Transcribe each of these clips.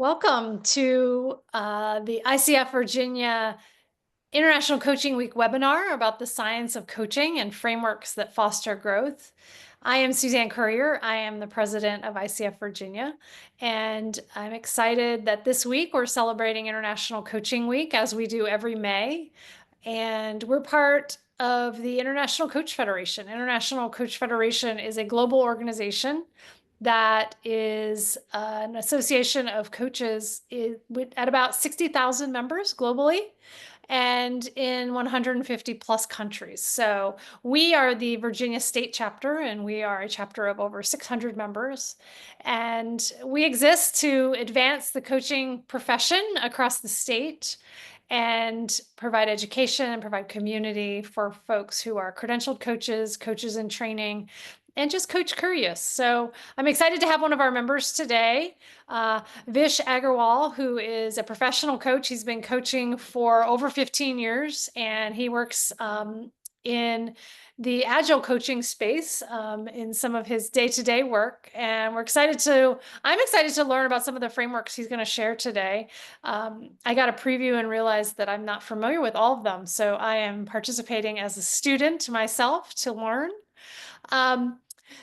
Welcome to the ICF Virginia International Coaching Week webinar about the science of coaching and frameworks that foster growth. I am Suzanne Currier. I am the president of ICF Virginia, and I'm excited that this week we're celebrating International Coaching Week as we do every May. And we're part of the International Coach Federation. International Coach Federation is a global organization that is an association of coaches at about 60,000 members globally and in 150 plus countries. So we are the Virginia state chapter, and we are a chapter of over 600 members. And we exist to advance the coaching profession across the state and provide education and provide community for folks who are credentialed coaches, coaches in training, and just coach curious. So I'm excited to have one of our members today, Vish Agarwal, who is a professional coach. He's been coaching for over 15 years, and he works in the agile coaching space in some of his day-to-day work. And I'm excited to learn about some of the frameworks he's going to share today. I got a preview and realized that I'm not familiar with all of them. So I am participating as a student myself to learn.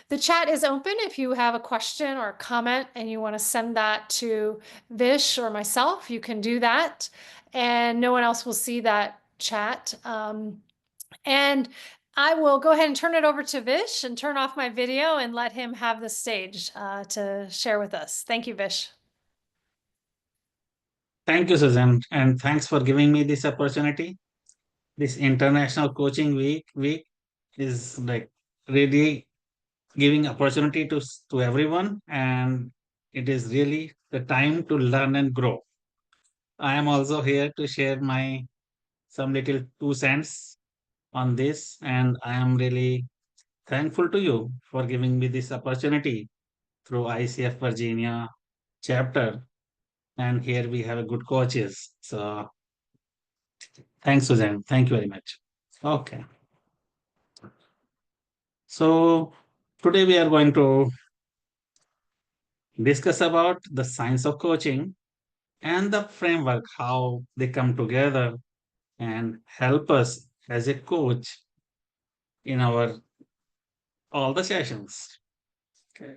The chat is open. If you have a question or a comment and you want to send that to Vish or myself, you can do that. And no one else will see that chat. And I will go ahead and turn it over to Vish and turn off my video and let him have the stage to share with us. Thank you, Vish. Thank you, Susan, and thanks for giving me this opportunity. This International Coaching Week is like really giving opportunity to everyone, and it is really the time to learn and grow. I am also here to share my some little 2 cents on this, and I am really thankful to you for giving me this opportunity through ICF Virginia chapter. And here we have a good coaches. So thanks, Suzanne. Thank you very much. Okay. So today we are going to discuss about the science of coaching and the framework, how they come together and help us as a coach in our all the sessions. Okay.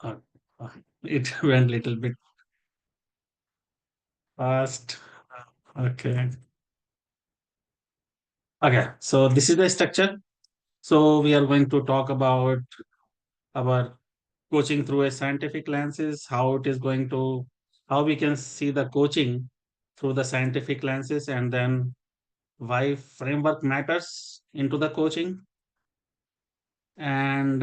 Uh, it went a little bit fast. Okay. Okay. So this is the structure. So we are going to talk about our coaching through a scientific lenses, how it is going to, how we can see the coaching through the scientific lenses, and then why framework matters into the coaching. And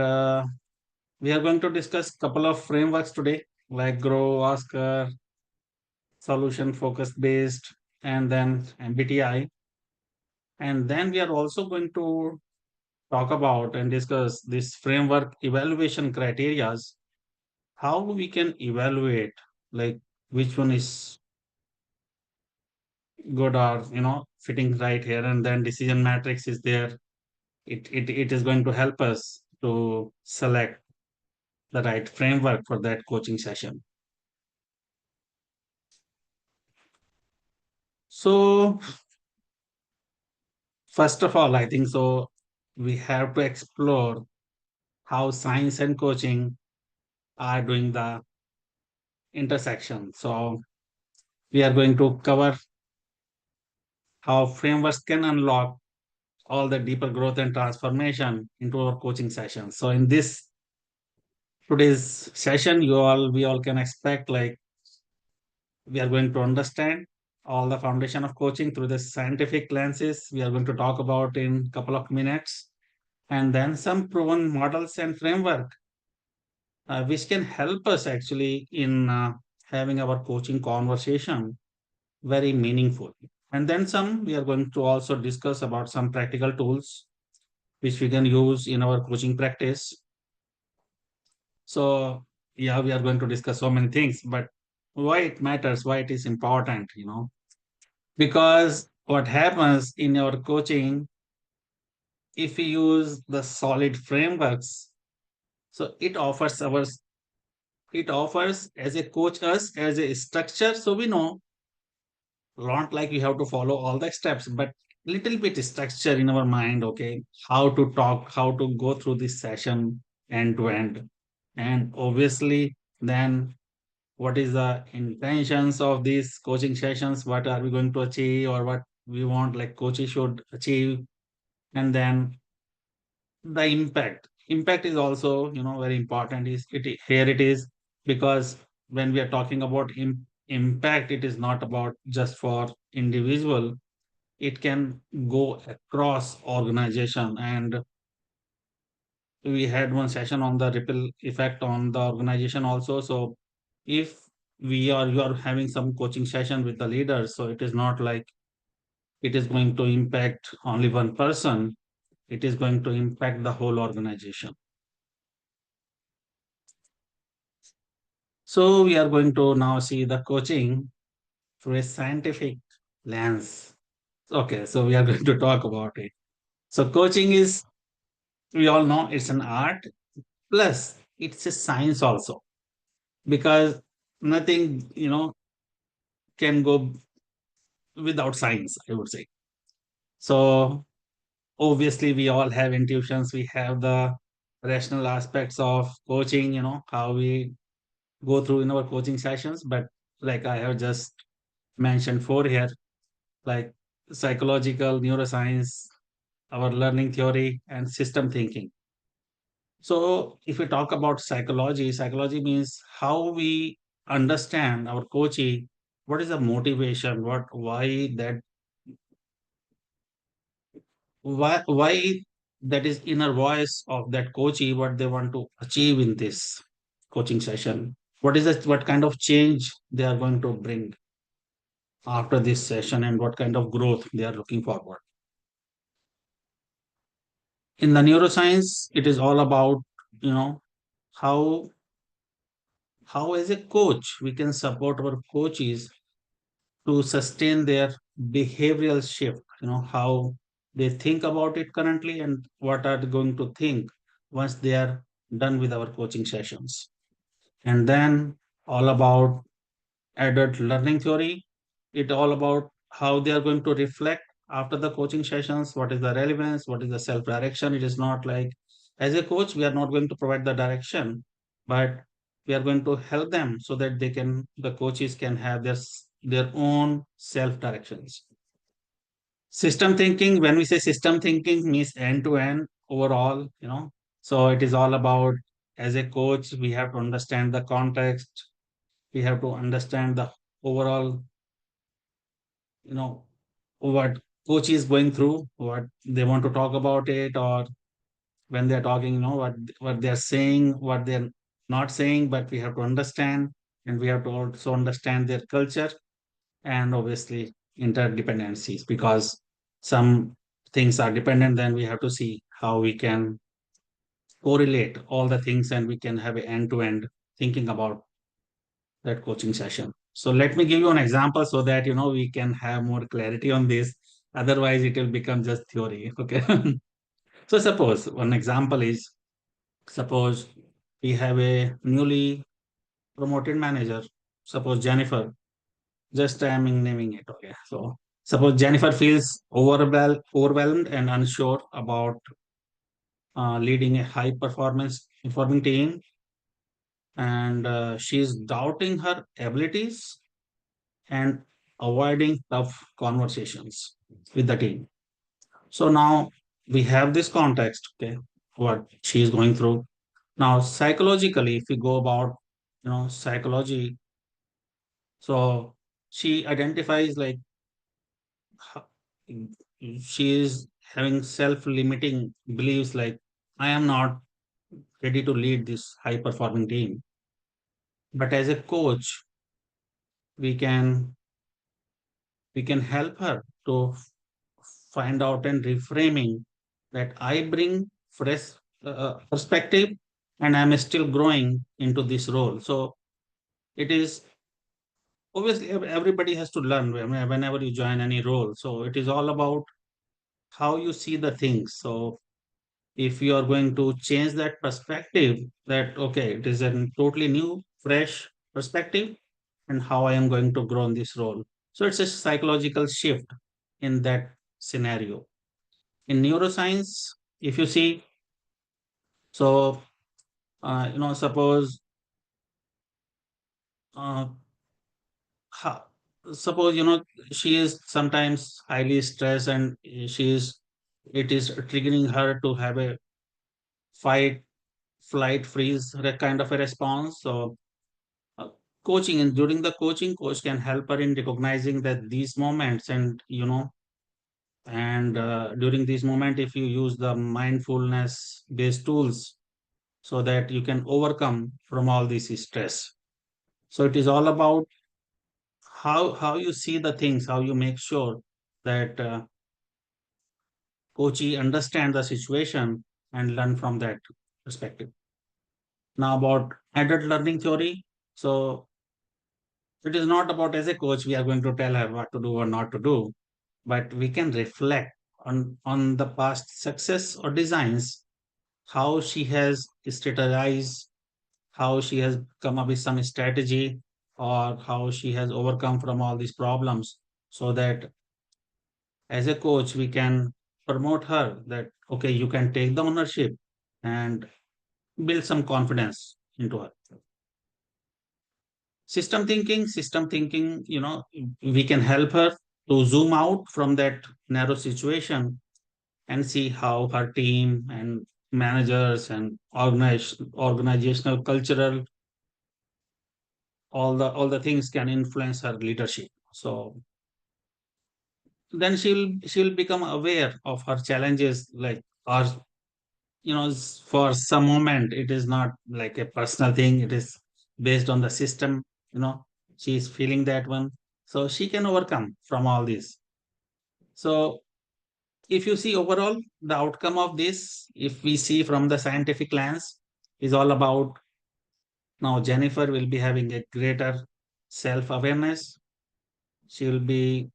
we are going to discuss couple of frameworks today, like Grow, Oscar, Solution Focus Based, and then MBTI. And then we are also going to talk about and discuss this framework evaluation criterias, how we can evaluate like which one is good or fitting right here, and then decision matrix is there. It is going to help us to select the right framework for that coaching session. So first of all, I think so we have to explore how science and coaching are doing the intersection. So we are going to cover how frameworks can unlock all the deeper growth and transformation into our coaching sessions. So in this today's session, we all can expect like we are going to understand all the foundation of coaching through the scientific lenses. We are going to talk about in a couple of minutes, and then some proven models and framework which can help us actually in having our coaching conversation very meaningful. And then some, we are going to also discuss about some practical tools which we can use in our coaching practice. So yeah, we are going to discuss so many things, but why it matters, why it is important, because what happens in your coaching, if we use the solid frameworks, so it offers as a coach us as a structure, so we know not like we have to follow all the steps, but little bit structure in our mind, okay, how to talk, how to go through this session end to end. And obviously then what is the intentions of these coaching sessions, what are we going to achieve, or what we want like coaches should achieve. And then the impact is also, very important. Is it here it is, because when we are talking about impact, it is not about just for individual, it can go across organization. And we had one session on the ripple effect on the organization also. So if you are having some coaching session with the leaders, so it is not like it is going to impact only one person, it is going to impact the whole organization. So we are going to now see the coaching through a scientific lens. Okay, so we are going to talk about it. So coaching is, we all know it's an art, plus it's a science also, because nothing, can go without science, I would say. So obviously we all have intuitions, we have the rational aspects of coaching, how we go through in our coaching sessions. But like I have just mentioned four here, like psychological, neuroscience, our learning theory, and system thinking. So if we talk about psychology, psychology means how we understand our coaching, what is the motivation, why that is inner voice of that coachee, what they want to achieve in this coaching session, what kind of change they are going to bring after this session, and what kind of growth they are looking forward. In the neuroscience, it is all about, you know how as a coach we can support our coaches to sustain their behavioral shift, how they think about it currently, and what are they going to think once they are done with our coaching sessions. And then all about adult learning theory. It all about how they are going to reflect after the coaching sessions. What is the relevance? What is the self direction? It is not like as a coach, we are not going to provide the direction, but we are going to help them so that the coaches can have their own self directions. System thinking, when we say system thinking, means end to end overall, So it is all about, as a coach, we have to understand the context, we have to understand the overall, you know what coach is going through, what they want to talk about it, or when they're talking, what they're saying, what they're not saying, but we have to understand. And we have to also understand their culture, and obviously interdependencies, because some things are dependent. Then we have to see how we can correlate all the things, and we can have an end to end thinking about that coaching session. So let me give you an example so that we can have more clarity on this. Otherwise, it will become just theory. Okay. So suppose one example is, suppose we have a newly promoted manager. Suppose Jennifer. Just I am naming it. Okay. So suppose Jennifer feels overwhelmed and unsure about leading a high performance performing team, and she's doubting her abilities and avoiding tough conversations with the team. So now we have this context, okay, what she is going through. Now, psychologically, if we go about, psychology, so she identifies like ho- she is having self-limiting beliefs like, I am not ready to lead this high-performing team. But as a coach, we can help her to find out and reframing that I bring fresh perspective, and I'm still growing into this role. So it is obviously everybody has to learn whenever you join any role. So it is all about how you see the things. So if you are going to change that perspective, that okay, it is a totally new fresh perspective, and how I am going to grow in this role. So it's a psychological shift in that scenario. In neuroscience, if you see, so suppose uh, ha- suppose she is sometimes highly stressed, and she is it is triggering her to have a fight flight freeze kind of a response. So uh, coaching, and during the coaching, coach can help her in recognizing that these moments, and during these moment, if you use the mindfulness based tools, so that you can overcome from all this stress. So it is all about how you see the things, how you make sure that coachee understand the situation and learn from that perspective. Now about adult learning theory. So it is not about as a coach we are going to tell her what to do or not to do, but we can reflect on the past success or designs, how she has strategized, how she has come up with some strategy, or how she has overcome from all these problems, so that as a coach we can promote her that okay, you can take the ownership and build some confidence into her. System thinking, we can help her to zoom out from that narrow situation and see how her team and managers and organizational cultural, all the things can influence her leadership. So then she'll become aware of her challenges, like, or for some moment it is not like a personal thing, it is based on the system. you know she is feeling that one, so she can overcome from all this. So if you see overall the outcome of this, if we see from the scientific lens, is all about, now Jennifer will be having a greater self awareness. She will be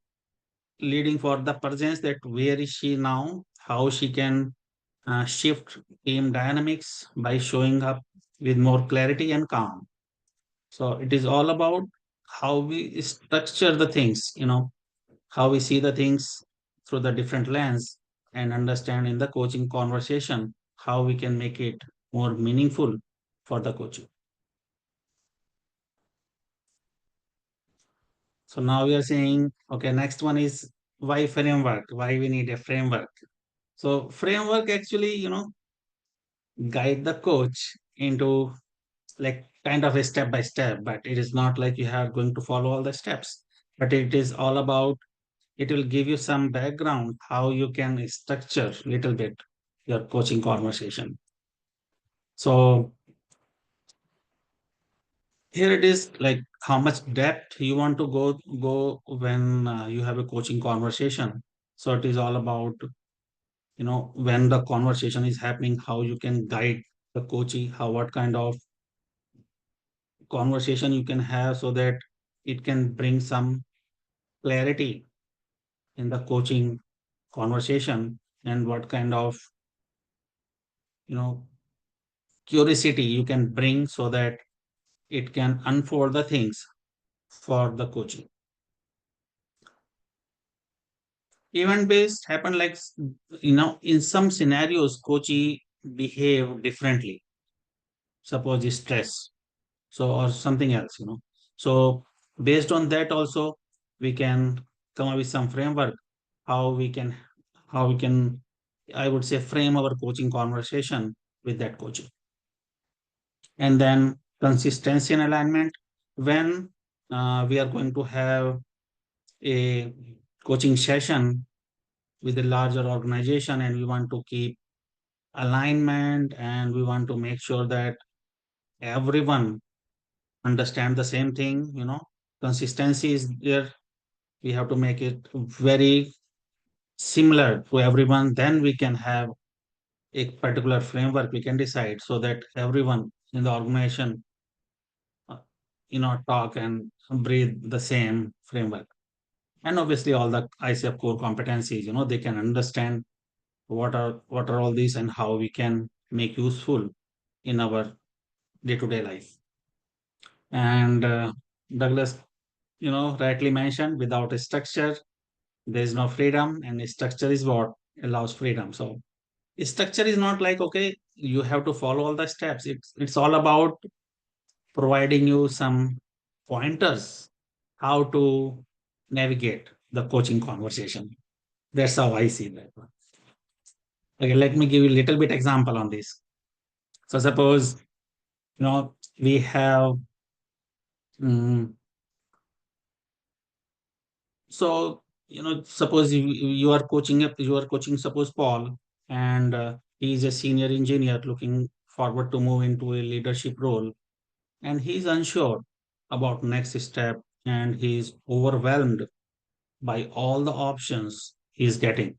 leading for the presence, that where is she now, how she can shift team dynamics by showing up with more clarity and calm. So it is all about how we structure the things, how we see the things through the different lens, and understand in the coaching conversation how we can make it more meaningful for the coaching. So now we are saying, okay, next one is why framework, why we need a framework. So framework actually, guide the coach into like kind of a step by step, but it is not like you are going to follow all the steps, but it is all about, it will give you some background how you can structure little bit your coaching conversation. So here it is, like how much depth you want to go when you have a coaching conversation. So it is all about, when the conversation is happening, how you can guide the coachee, how what kind of conversation you can have, so that it can bring some clarity in the coaching conversation, and what kind of you know curiosity you can bring, so that it can unfold the things for the coaching. Event based happen like, in some scenarios coachee behave differently, suppose stress, so or something else. So based on that also, we can come up with some framework, how we can how we can I would say frame our coaching conversation with that coaching. And then consistency and alignment, when we are going to have a coaching session with a larger organization, and we want to keep alignment, and we want to make sure that everyone understand the same thing. Consistency is there, we have to make it very similar to everyone, then we can have a particular framework we can decide, so that everyone in the organization talk and breathe the same framework. And obviously all the ICF core competencies, they can understand what are all these and how we can make useful in our day-to-day life. And Douglas, rightly mentioned, without a structure, there is no freedom, and structure is what allows freedom. So structure is not like, okay, you have to follow all the steps. It's all about providing you some pointers how to navigate the coaching conversation. That's how I see that one. Okay, let me give you a little bit example on this. So suppose we have mm, so suppose you are coaching suppose Paul, and he is a senior engineer looking forward to move into a leadership role, and he's unsure about next step, and he's overwhelmed by all the options he's getting.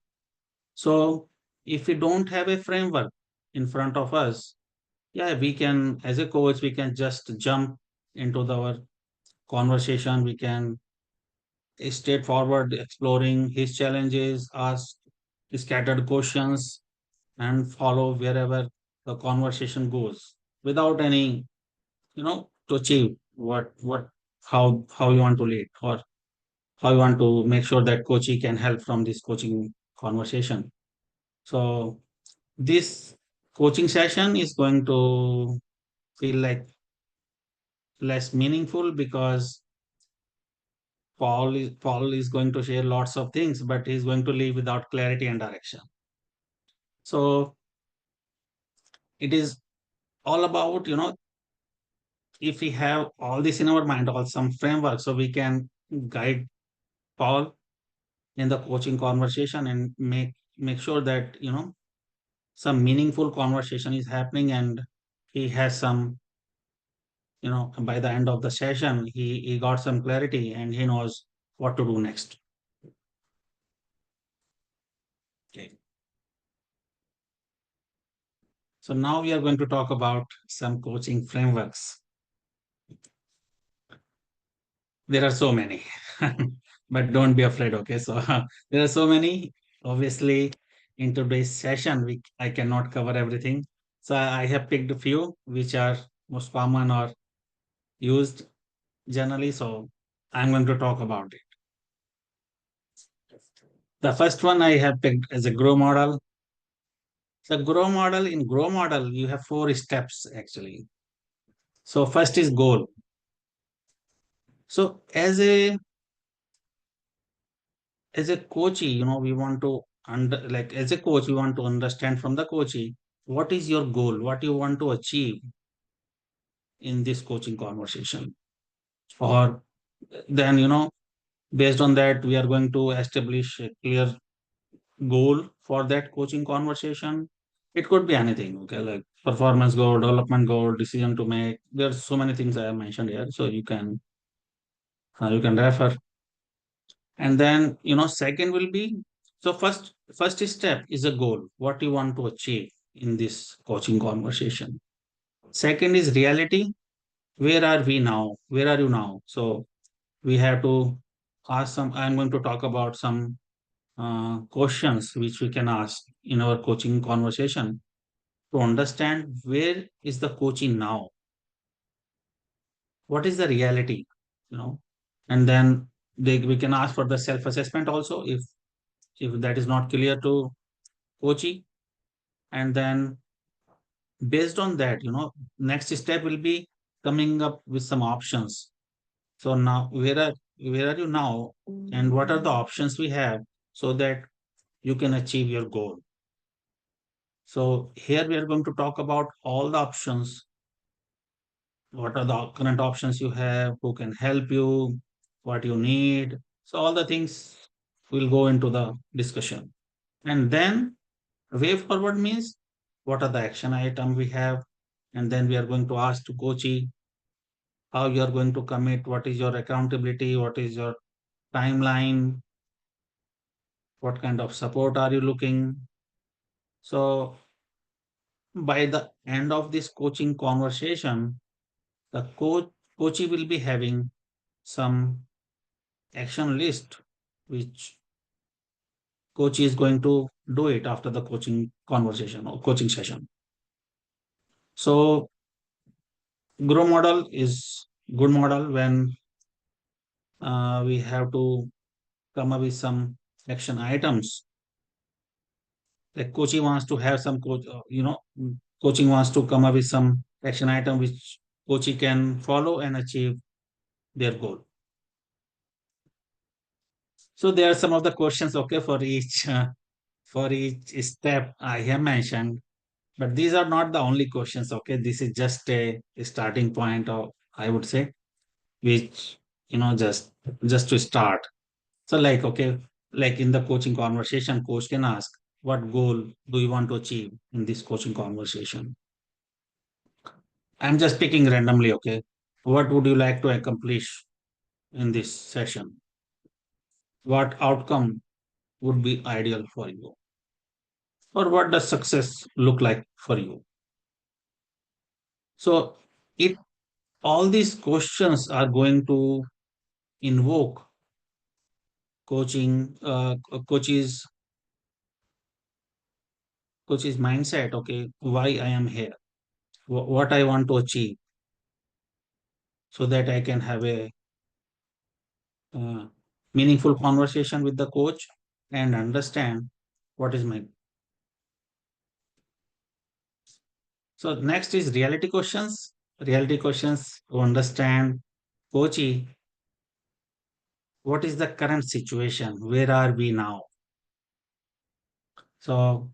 So if we don't have a framework in front of us, yeah, we can, as a coach, we can just jump into our conversation. We can straightforward exploring his challenges, ask scattered questions, and follow wherever the conversation goes without any, to achieve how you want to lead, or how you want to make sure that coachee can help from this coaching conversation. So this coaching session is going to feel like less meaningful because Paul is going to share lots of things, but he's going to leave without clarity and direction. So it is all about, if we have all this in our mind, or some framework, so we can guide Paul in the coaching conversation and make sure that some meaningful conversation is happening, and he has some, by the end of the session, he got some clarity and he knows what to do next. Okay. So now we are going to talk about some coaching frameworks. There are so many, but don't be afraid. Okay. So there are so many. Obviously, in today's session, I cannot cover everything. So I have picked a few which are most common or used generally. So I'm going to talk about it. The first one I have picked as a grow model. So grow model, you have four steps actually. So first is goal. So as a coachee, we want to as a coach, we want to understand from the coachee what is your goal, what you want to achieve in this coaching conversation. Or then, based on that, we are going to establish a clear goal for that coaching conversation. It could be anything, okay, like performance goal, development goal, decision to make. There's so many things I have mentioned here, so you can refer. And then, second will be, so first step is a goal, what you want to achieve in this coaching conversation. Second is reality. Where are we now? Where are you now? So we have to ask some. I'm going to talk about some questions which we can ask in our coaching conversation to understand where is the coaching now, what is the reality, you know and then we can ask for the self assessment also, if that is not clear to coachee. And then based on that, next step will be coming up with some options. So now where are you now, and what are the options we have, so that you can achieve your goal. So here we are going to talk about all the options. What are the current options you have? Who can help you? What you need? So all the things will go into the discussion. And then way forward means what are the action item we have? And then we are going to ask to coachee how you are going to commit, what is your accountability, what is your timeline, what kind of support are you looking. So by the end of this coaching conversation, the coachee will be having some action list which coach is going to do it after the coaching conversation or coaching session. So grow model is good model when we have to come up with some action items. Like coaching wants to have some coaching wants to come up with some action item which coaching can follow and achieve their goal. So there are some of the questions, okay, for each step I have mentioned, but these are not the only questions. Okay, this is just a starting point, or I would say, which just to start. So like okay, like in the coaching conversation, coach can ask, "What goal do you want to achieve in this coaching conversation?" I'm just picking randomly. Okay, what would you like to accomplish in this session? What outcome would be ideal for you? Or what does success look like for you? So it all these questions are going to invoke coaches coaches mindset. Okay, why I am here, what I want to achieve, so that I can have a uh, meaningful conversation with the coach and understand what is my. So next is reality questions. Reality questions to understand coachee, what is the current situation? Where are we now? So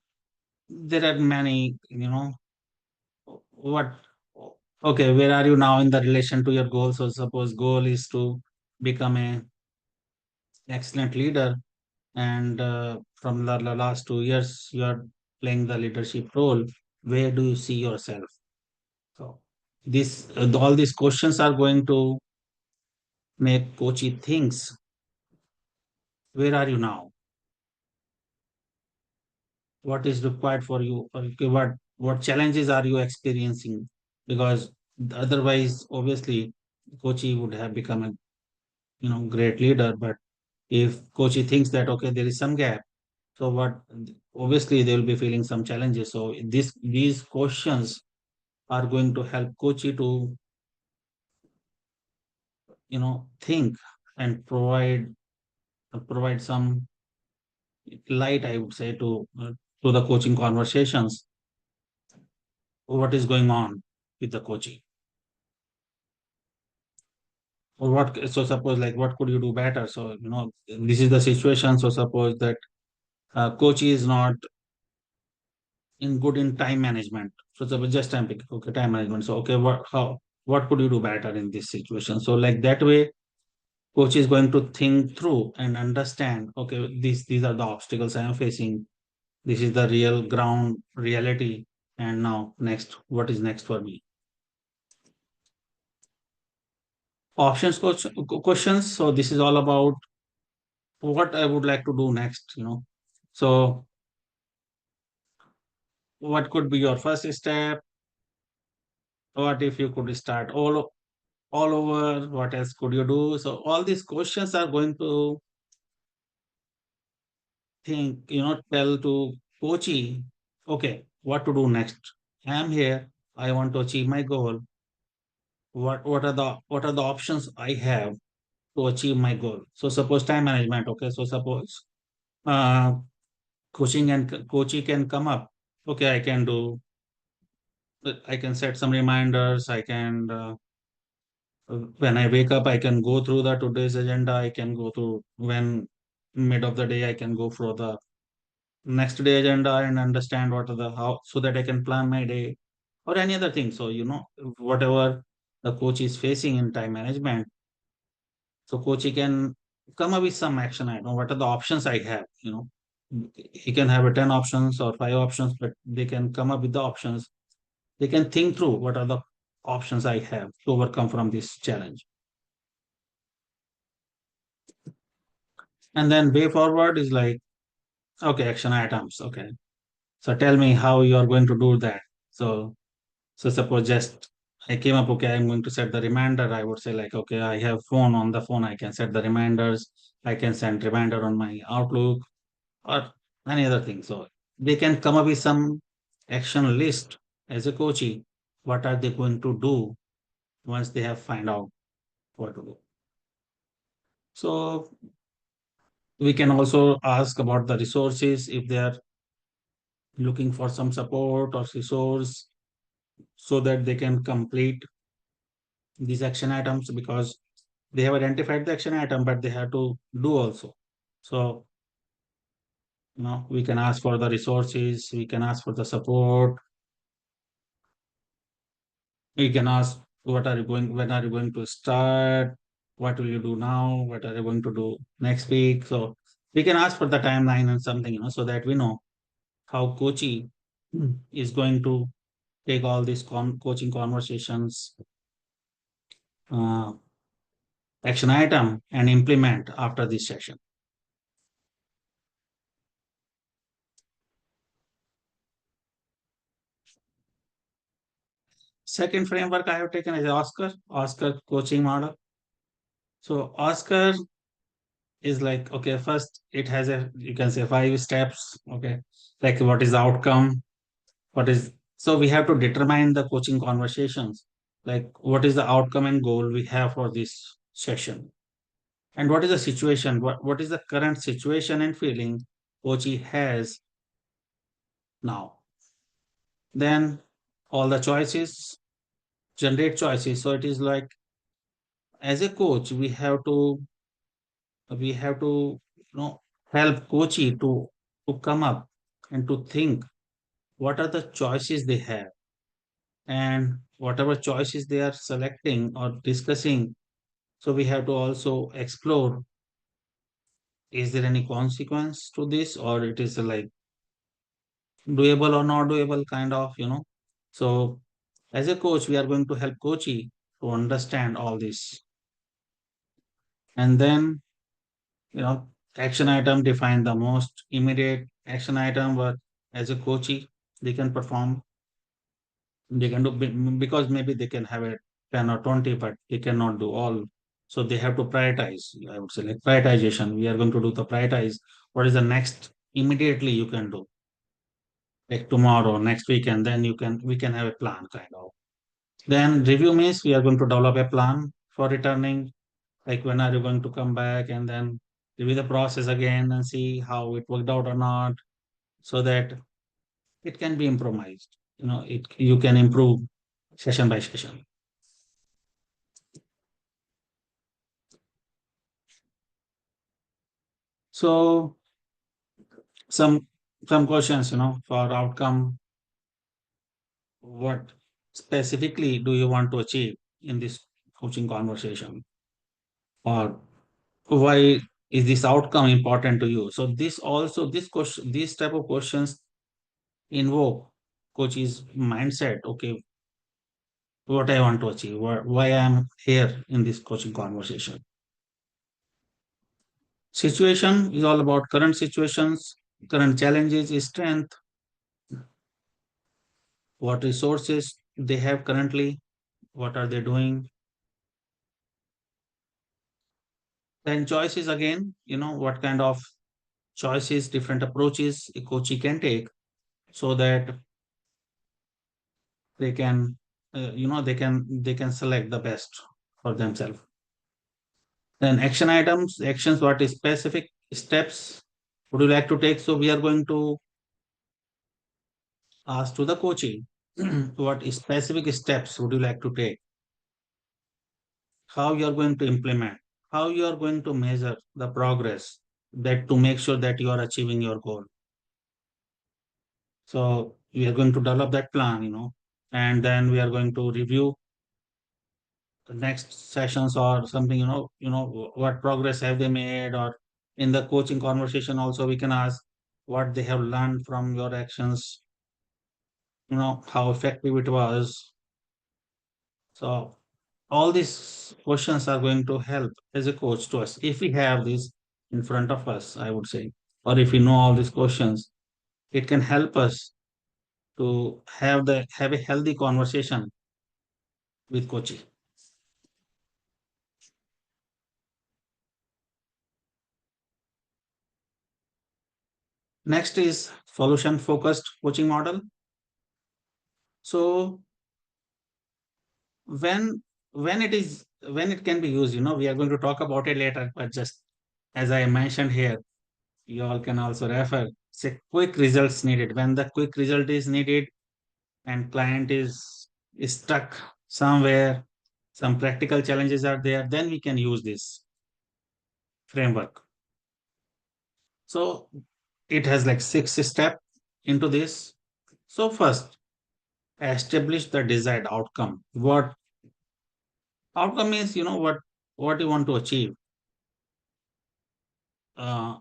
there are many, what, okay, where are you now in the relation to your goal? So suppose goal is to become a excellent leader, and from the last 2 years, you are playing the leadership role. Where do you see yourself? So all these questions are going to make coachy thinks, where are you now? What is required for you? Or okay, what challenges are you experiencing? Because otherwise, obviously, coachy would have become a great leader. But if coachy thinks that okay, there is some gap, so what? Obviously, they will be feeling some challenges. So these questions are going to help coachy to think and provide some light, I would say, to the coaching conversations. What is going on with the coaching? Or what, so suppose like what could you do better? So this is the situation. So suppose that coach is not in good in time management. So suppose just time pick, okay, time management. So okay, what could you do better in this situation? So like that way, coach is going to think through and understand, okay, these are the obstacles I am facing. This is the real ground reality. And now next, what is next for me? Questions. So this is all about what I would like to do next. So what could be your first step? What if you could start all over? What else could you do? So all these questions are going to tell to coachee, okay, what to do next? I'm here. I want to achieve my goal. What are the options I have to achieve my goal? So suppose time management. Okay, so suppose uh, coaching can come up. Okay, I can set some reminders. I can when I wake up, I can go through the today's agenda. I can go through when mid of the day, I can go for the next day agenda and understand what are the how, so that I can plan my day or any other thing. So whatever the coach is facing in time management, so coach he can come up with some action. I know what are the options I have. He can have a 10 options or 5 options, but they can come up with the options. They can think through what are the options I have to overcome from this challenge. And then way forward is like, okay, action items. Okay. So tell me how you are going to do that. So suppose just I came up, okay, I'm going to set the reminder. I would say like, okay, I have phone on the phone. I can set the reminders. I can send reminder on my Outlook or any other thing. So they can come up with some action list as a coachee. What are they going to do once they have find out what to do? So we can also ask about the resources if they are looking for some support or resource so that they can complete these action items because they have identified the action item, but they have to do also. So, we can ask for the resources, we can ask for the support, we can ask when are you going to start, what will you do now, what are you going to do next week. So we can ask for the timeline and something, so that we know how coaching is going to take all these coaching conversations, uh, action item and implement after this session. Second framework I have taken is Oscar coaching model. So Oscar is like, okay, first it has you can say 5 steps. Okay. Like what is the outcome? So we have to determine the coaching conversations. Like what is the outcome and goal we have for this session? And what is the situation? What is the current situation and feeling coachee has now? Then all the choices, generate choices. So it is like as a coach, we have to help coachee to come up and to think what are the choices they have, and whatever choices they are selecting or discussing, so we have to also explore, is there any consequence to this, or it is like doable or not doable kind of. So as a coach we are going to help coachee to understand all this. And then, you know action item, define the most immediate action item what as a coachee they can perform. They can do because maybe they can have a 10 or 20, but they cannot do all. So they have to prioritize. I would say like prioritization. We are going to do the prioritize. What is the next immediately you can do? Like tomorrow, next week, and then we can have a plan kind of. Then review means we are going to develop a plan for returning. Like when are you going to come back, and then review the process again and see how it worked out or not, so that it can be improvised. You can improve session by session. So some some questions, for outcome, what specifically do you want to achieve in this coaching conversation? Or why is this outcome important to you? So this type of questions invoke coach's mindset. Okay, what I want to achieve, why I'm here in this coaching conversation. Situation is all about current situations, current challenges, strength, what resources they have currently, what are they doing. Then choices again, what kind of choices, different approaches a coachee can take so that they can, they can select the best for themselves. Then action items, actions, what is specific steps would you like to take? So we are going to ask to the coachee, what specific steps would you like to take? How you are going to implement? How you are going to measure the progress that to make sure that you are achieving your goal? So we are going to develop that plan, and then we are going to review the next sessions or something, what progress have they made, or in the coaching conversation also we can ask what they have learned from your actions, how effective it was. So all these questions are going to help as a coach to us if we have this in front of us, I would say, or if we know all these questions, it can help us to have a healthy conversation with coaching. Next is solution focused coaching model. So when when it can be used, we are going to talk about it later, but just as I mentioned here, you all can also refer. Say quick results needed. When the quick result is needed and client is stuck somewhere, some practical challenges are there, then we can use this framework. So it has like 6 steps into this. So first, establish the desired outcome. What outcome is, what you want to achieve. Uh,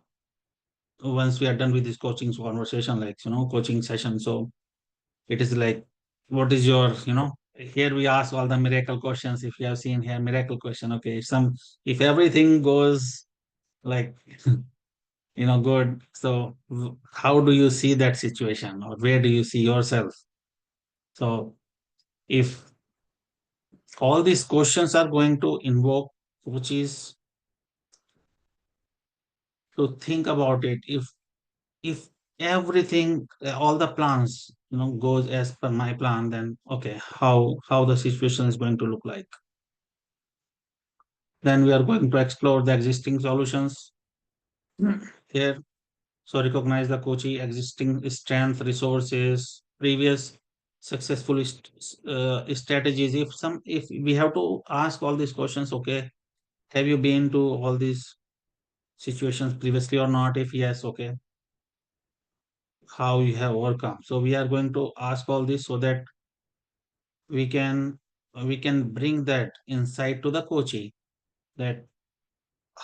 Once we are done with this coaching conversation, like coaching session, so it is like, what is your, here we ask all the miracle questions. If you have seen here, miracle question, okay, if everything goes like good, so how do you see that situation, or where do you see yourself? So if all these questions are going to invoke coaches to think about it. If everything, all the plans, goes as per my plan, then okay, how the situation is going to look like. Then we are going to explore the existing solutions here. So recognize the coachee existing strength, resources, previous successful strategies. If we have to ask all these questions, okay, have you been to all these situations previously or not? If yes, okay, how you have overcome. So we are going to ask all this so that we can we can bring that insight to the coachee, that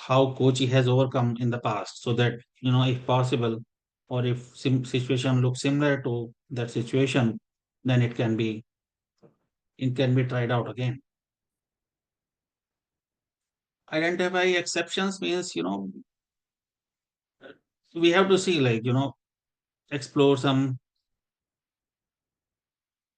how coachee has overcome in the past, so that if possible, or if situation looks similar to that situation, then it can be tried out again. Identify exceptions means, we have to see, like, explore some,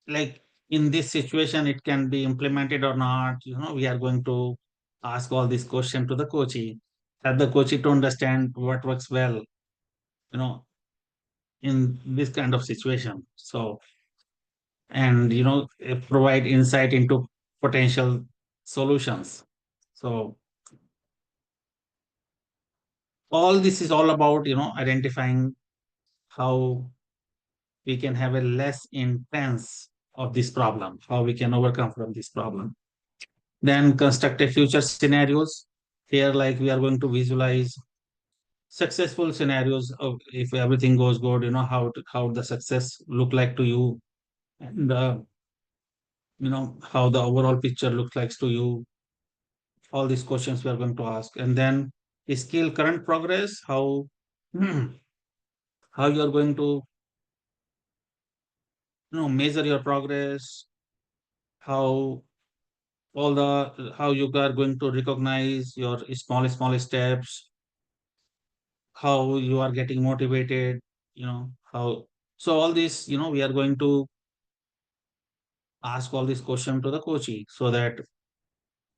like, in this situation it can be implemented or not. We are going to ask all these questions to the coachee, help the coachee to understand what works well, you know in this kind of situation. So, and provide insight into potential solutions. So all this is all about identifying how we can have a less intense of this problem, how we can overcome from this problem. Then construct a future scenarios. Here, like, we are going to visualize successful scenarios of, if everything goes good, how the success look like to you, and how the overall picture looks like to you. All these questions we are going to ask, and then scale current progress, how how you are going to measure your progress, how how you are going to recognize your small steps, how you are getting motivated, how. So all this, we are going to ask all these questions to the coachee, so that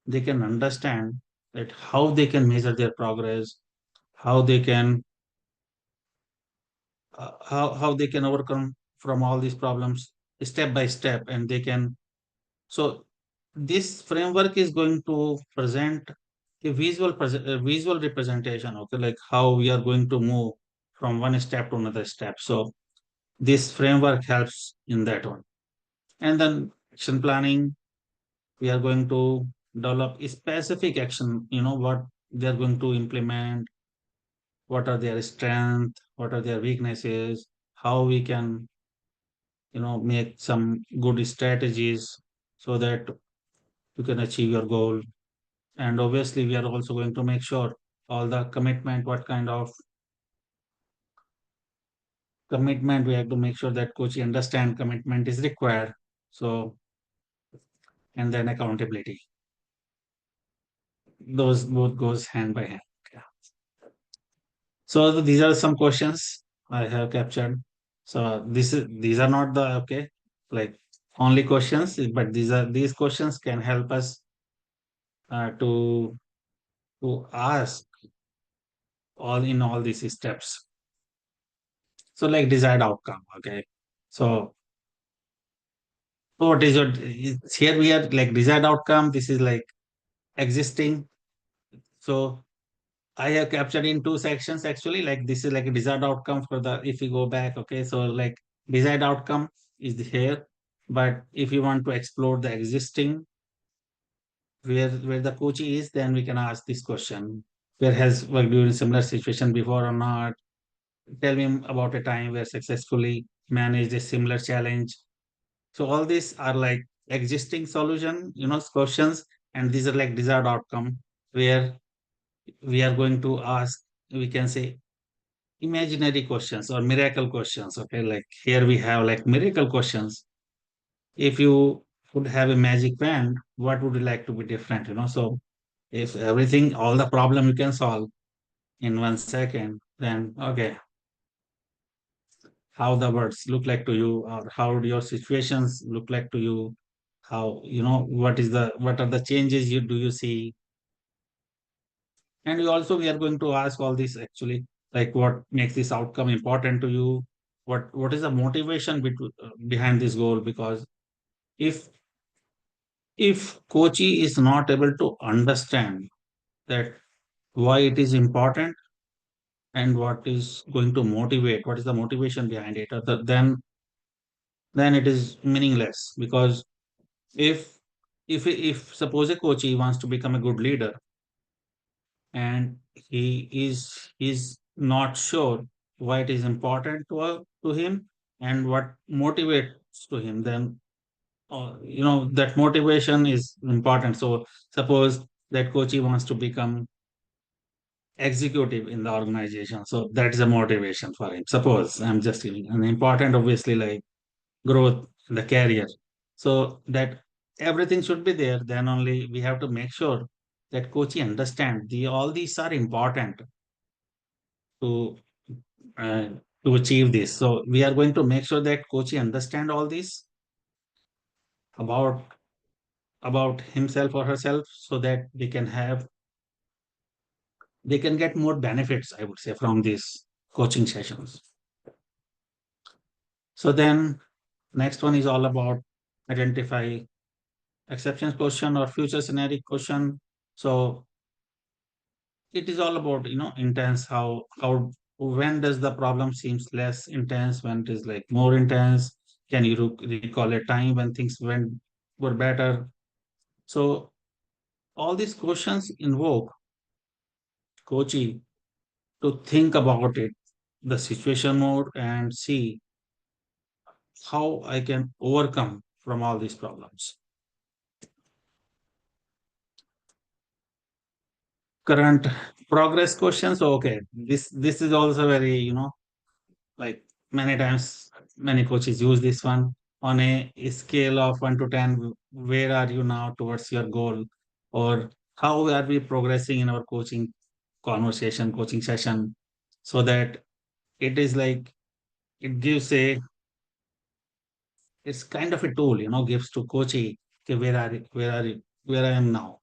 they can understand that how they can measure their progress, how they can how they can overcome from all these problems step by step, and they can. So this framework is going to present a visual representation, okay, like how we are going to move from one step to another step. So this framework helps in that one. And then action planning, we are going to develop a specific action, what they are going to implement, what are their strengths, what are their weaknesses, how we can make some good strategies so that you can achieve your goal. And obviously we are also going to make sure all the commitment, what kind of commitment, we have to make sure that coach understand commitment is required. So, and then accountability, those both goes hand by hand. Yeah. So these are some questions I have captured. So these are not the, okay, like, only questions, but these questions can help us to ask all these steps. So like desired outcome. Okay. So what is your here we are like desired outcome. This is like existing. So I have captured in two sections actually. Like this is like a desired outcome for the if you go back. Okay. So like desired outcome is here. But if you want to explore the existing where the coachee is, then we can ask this question. Where has worked during similar situation before or not? Tell me about a time where successfully managed a similar challenge. So all these are like existing solution, questions, and these are like desired outcome where we are going to ask, we can say imaginary questions or miracle questions. Okay, like here we have like miracle questions. If you would have a magic wand, what would you like to be different? So if everything, all the problem you can solve in 1 second, then okay, how the words look like to you, or how your situations look like to you, how what are the changes you see. And we are going to ask all this actually, like what makes this outcome important to you, what is the motivation behind this goal. Because if coachee is not able to understand that why it is important and what is going to motivate, what is the motivation behind it, then it is meaningless. Because if if suppose a coachee wants to become a good leader and he is not sure why it is important to him and what motivates to him, then that motivation is important. So suppose that coachee wants to become executive in the organization, so that is a motivation for him. Suppose I'm just giving an important, obviously, like growth in the career. So that everything should be there. Then only we have to make sure that coachee understand all these are important to uh, to achieve this. So we are going to make sure that coachee understand all this about himself or herself, so that they can get more benefits, I would say, from these coaching sessions. So then next one is all about identify exceptions question or future scenario question. So it is all about intense, how when does the problem seems less intense, when it is like more intense. Can you recall a time when things were better? So all these questions invoke coachee to think about it, the situation more, and see how I can overcome from all these problems. Current progress questions. Okay, this is also very like many times many coaches use this one. On a scale of 1 to 10, where are you now towards your goal, or how are we progressing in our coaching session, so that it is like it gives a it's kind of a tool, gives to coachee. Okay, where I am now.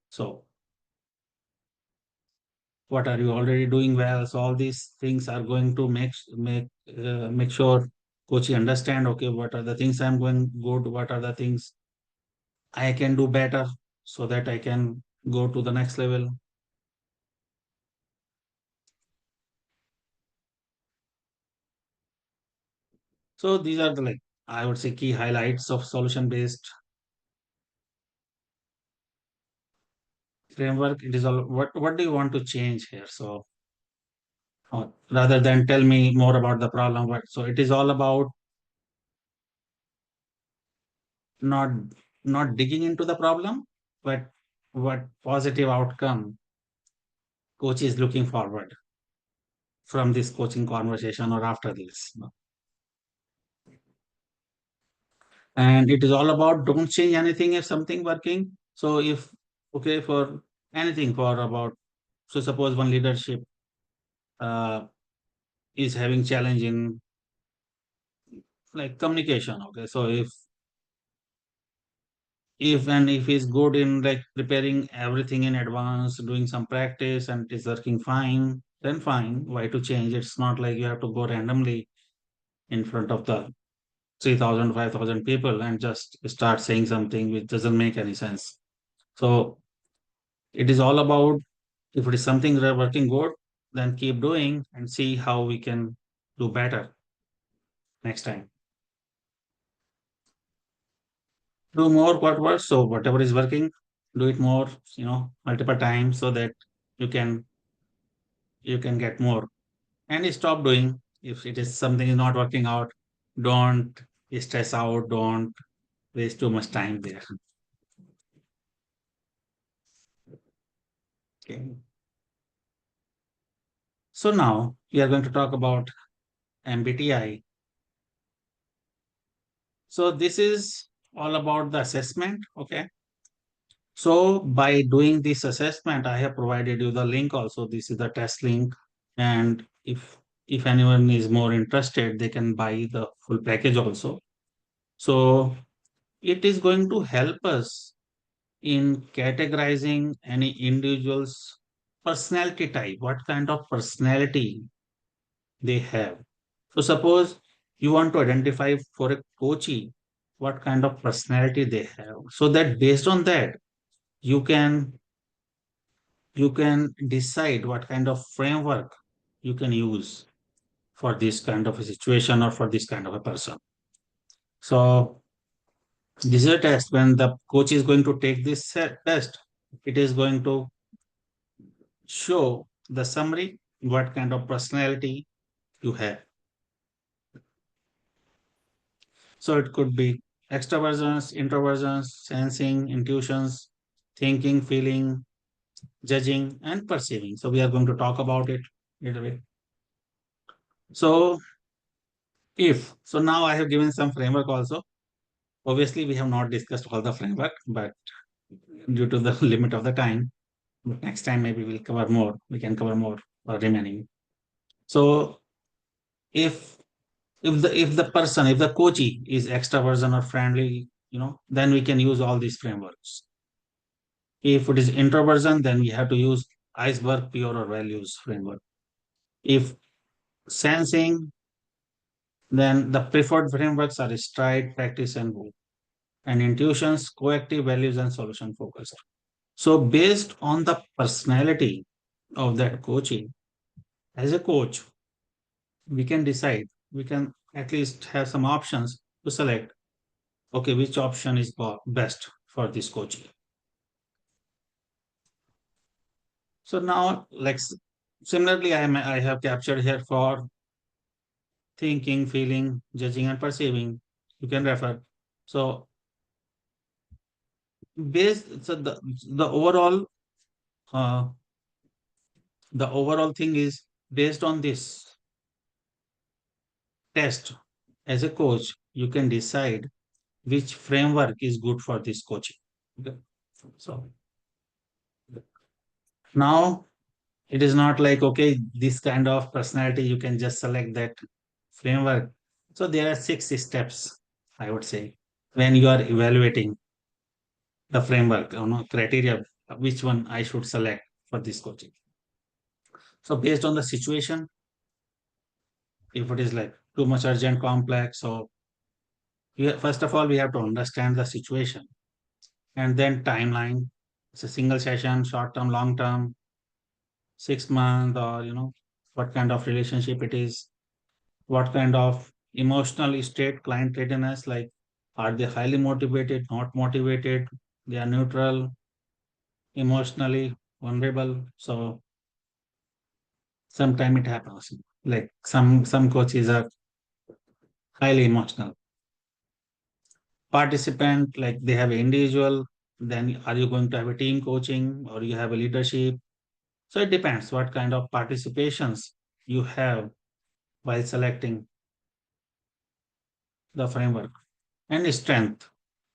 So what are you already doing well? So all these things are going to make sure coachee understand, okay, what are the things I'm going good, what are the things I can do better, so that I can go to the next level. So these are the like I would say key highlights of solution based framework. It is all what do you want to change here? So rather than tell me more about the problem, so it is all about not digging into the problem, but what positive outcome coach is looking forward from this coaching conversation or after this. And it is all about don't change anything if something working. So if okay for anything for about, so suppose one leadership uh, is having challenge in like communication. Okay, so if if he's good in like preparing everything in advance, doing some practice and it is working fine, then fine. Why to change? It's not like you have to go randomly in front of the 3,000, 5,000 people and just start saying something which doesn't make any sense. So it is all about, if it is something that are working good, then keep doing and see how we can do better next time. Do more what works. So whatever is working, do it more, multiple times so that you can you can get more. And stop doing if it is something is not working out. Don't stress out. Don't waste too much time there. Okay. So now we are going to talk about MBTI. So this is all about the assessment. Okay. So by doing this assessment, I have provided you the link also. This is the test link. And if anyone is more interested, they can buy the full package also. So it is going to help us in categorizing any individual's personality type, what kind of personality they have. So suppose you want to identify for a coachee what kind of personality they have. So that based on that, you can you can decide what kind of framework you can use for this kind of a situation or for this kind of a person. So this is a test. When the coach is going to take this test, it is going to show the summary what kind of personality you have. So it could be extroversions, introversions, sensing, intuitions, thinking, feeling, judging, and perceiving. So we are going to talk about it a little bit. So so now I have given some framework also. Obviously, we have not discussed all the framework, but due to the limit of the time, but next time maybe we'll cover more. We can cover more remaining. So if if the coachee is extroversion or friendly, then we can use all these frameworks. If it is introversion, then we have to use iceberg, pure, or values framework. If sensing, then the preferred frameworks are stride, practice, and move. And intuitions, coactive, values, and solution focused. So based on the personality of that coaching, as a coach, we can decide, we can at least have some options to select, okay, which option is best for this coaching. So now, like similarly, I have captured here for thinking, feeling, judging, and perceiving. You can refer. So so uh, the overall thing is based on this test. As a coach, you can decide which framework is good for this coaching. Okay. So now it is not like, okay, this kind of personality, you can just select that framework. So there are 6 steps, I would say, when you are evaluating the framework, criteria, which one I should select for this coaching. So based on the situation, if it is like too much urgent, complex, so first of all, we have to understand the situation and then timeline. It's a single session, short term, long term, 6 month, or what kind of relationship it is, what kind of emotional state client readiness, like are they highly motivated, not motivated, they are neutral, emotionally vulnerable. So sometime it happens. Like some coaches are highly emotional. Participant, like they have individual, then are you going to have a team coaching or you have a leadership? So it depends what kind of participations you have while selecting the framework. And strength,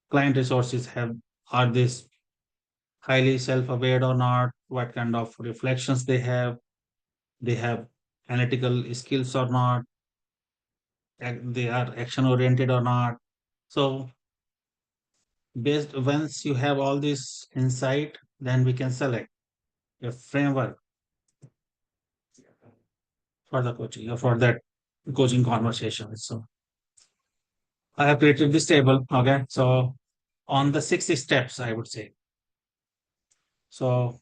client resources have, are this highly self-aware or not, what kind of reflections they have analytical skills or not, they are action oriented or not. So Based once you have all this insight, then we can select a framework for the coaching or for that coaching conversation. So I have created this table. Okay. So on the 6 steps, I would say. So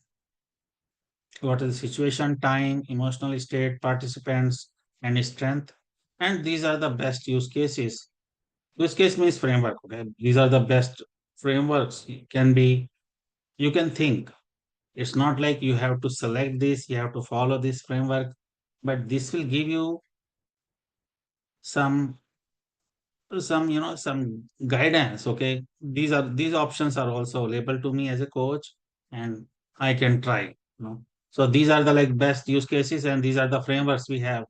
what is the situation, time, emotional state, participants, and strength. And these are the best use cases. Use case means framework. Okay. These are the best frameworks. You can think. It's not like you have to select this, you have to follow this framework, but this will give you some some guidance. Okay, these options are also available to me as a coach, and I can try. So these are the like best use cases, and these are the frameworks we have.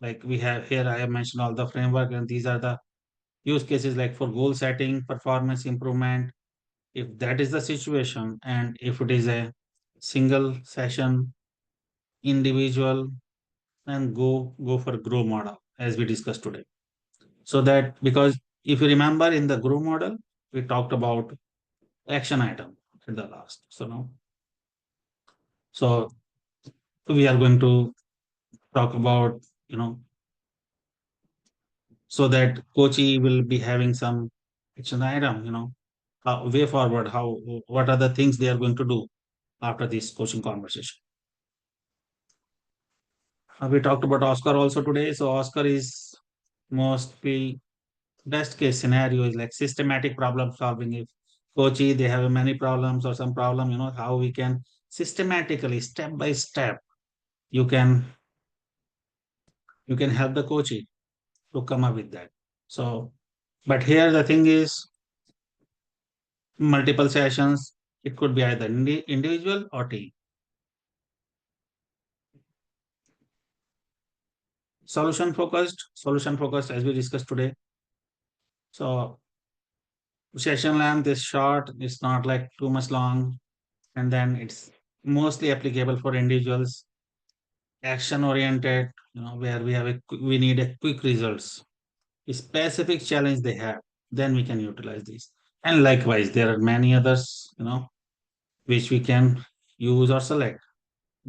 Like we have here, I have mentioned all the framework, and these are the use cases like for goal setting, performance improvement, if that is the situation, and if it is a single session, individual, and go for grow model as we discussed today. So that, because if you remember in the grow model, we talked about action item at the last. So now, so we are going to talk about, so that coachee will be having some action item, way forward, what are the things they are going to do after this coaching conversation. We talked about Oscar also today. So Oscar is mostly best case scenario is like systematic problem solving. If coachee they have many problems or some problem, how we can systematically step by step you can help the coachee to come up with that. So but here the thing is multiple sessions. It could be either individual or team. Solution focused as we discussed today. So session length is short, it's not like too much long, and then it's mostly applicable for individuals. Action oriented, where we need a quick results, a specific challenge they have, then we can utilize these. And likewise there are many others, which we can use or select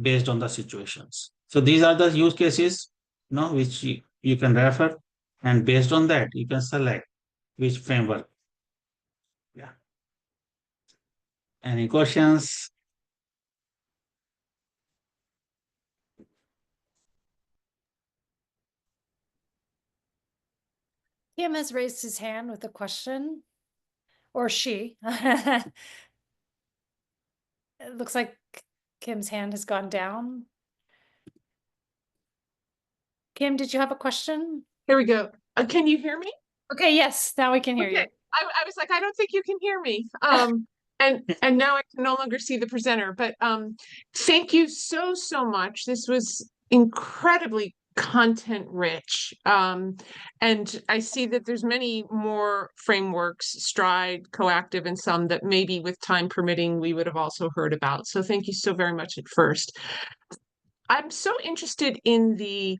based on the situations. So these are the use cases, which you can refer, and based on that you can select which framework. Yeah. Any questions? Kim has raised his hand with a question, or she. It looks like Kim's hand has gone down. Kim, did you have a question? Here we go. Can you hear me? Okay, yes, now we can hear you. I was like, I don't think you can hear me. And now I can no longer see the presenter. But thank you so much. This was incredibly content rich. And I see that there's many more frameworks, Stride, Coactive, and some that maybe with time permitting we would have also heard about. So thank you so very much at first. I'm so interested in the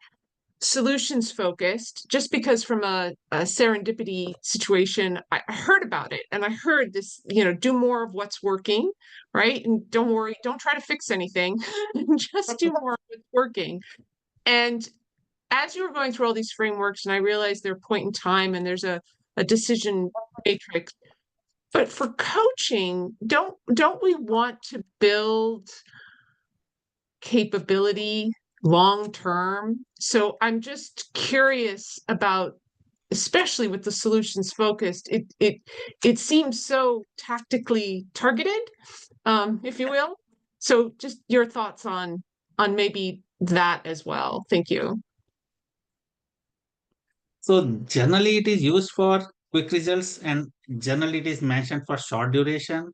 solutions focused just because from a serendipity situation I heard about it, and I heard this, do more of what's working, right? And don't worry, don't try to fix anything. Just do more of what's working. And as you were going through all these frameworks, and I realized they're point in time and there's a decision matrix, but for coaching, don't we want to build capability long term? So I'm just curious about, especially with the solutions focused, it seems so tactically targeted, if you will. So just your thoughts on maybe that as well. Thank you. So generally it is used for quick results, and generally it is mentioned for short duration,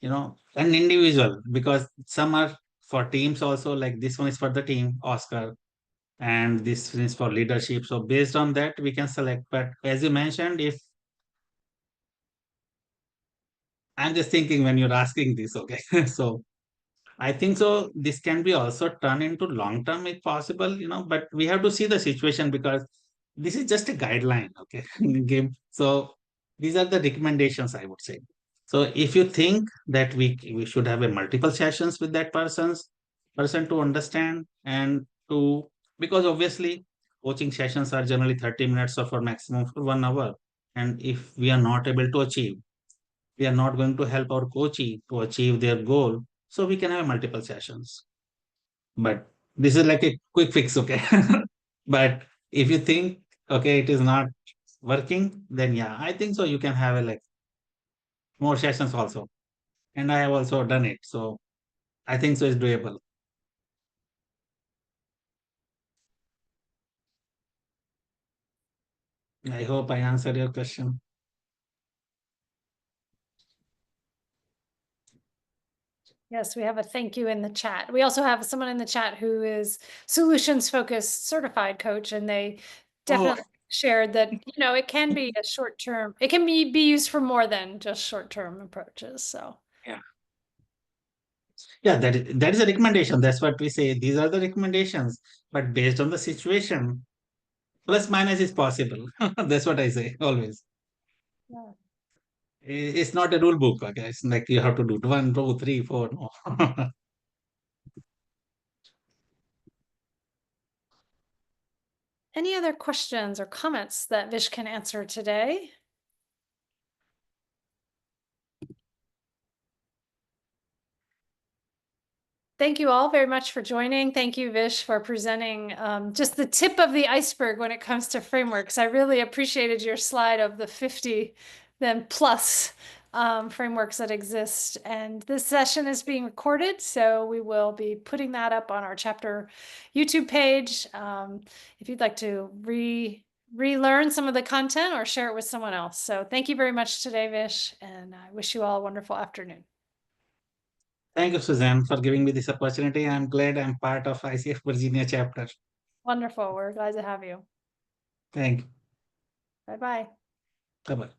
and individual, because some are for teams also, like this one is for the team, Oscar, and this is for leadership. So based on that, we can select. But as you mentioned, if I'm just thinking when you're asking this, okay, so I think so. This can be also turned into long term if possible, but we have to see the situation, because this is just a guideline, okay, game. So these are the recommendations, I would say. So if you think that we should have a multiple sessions with that person to understand and to, because obviously coaching sessions are generally 30 minutes or for maximum for 1 hour. And if we are not able to achieve, we are not going to help our coachee to achieve their goal. So we can have multiple sessions. But this is like a quick fix, okay? But if you think, okay, it is not working, then yeah, I think so. You can have a like more sessions also. And I have also done it. So I think so it's doable. I hope I answered your question. Yes, we have a thank you in the chat. We also have someone in the chat who is solutions focused certified coach, and they definitely shared that, it can be a short term, it can be used for more than just short term approaches. So Yeah, that is a recommendation. That's what we say. These are the recommendations. But based on the situation, plus minus is possible. That's what I say always. yeah. It's not a rule book. Okay, it's like you have to do 1, 2, 3, 4. No. Any other questions or comments that Vish can answer today? Thank you all very much for joining. Thank you, Vish, for presenting just the tip of the iceberg when it comes to frameworks. I really appreciated your slide of the 50 then plus frameworks that exist. And this session is being recorded, so we will be putting that up on our chapter YouTube page. If you'd like to relearn some of the content or share it with someone else. So thank you very much today, Vish, and I wish you all a wonderful afternoon. Thank you, Suzanne, for giving me this opportunity. I'm glad I'm part of ICF Virginia chapter. Wonderful. We're glad to have you. Thank you. Bye-bye. Bye-bye.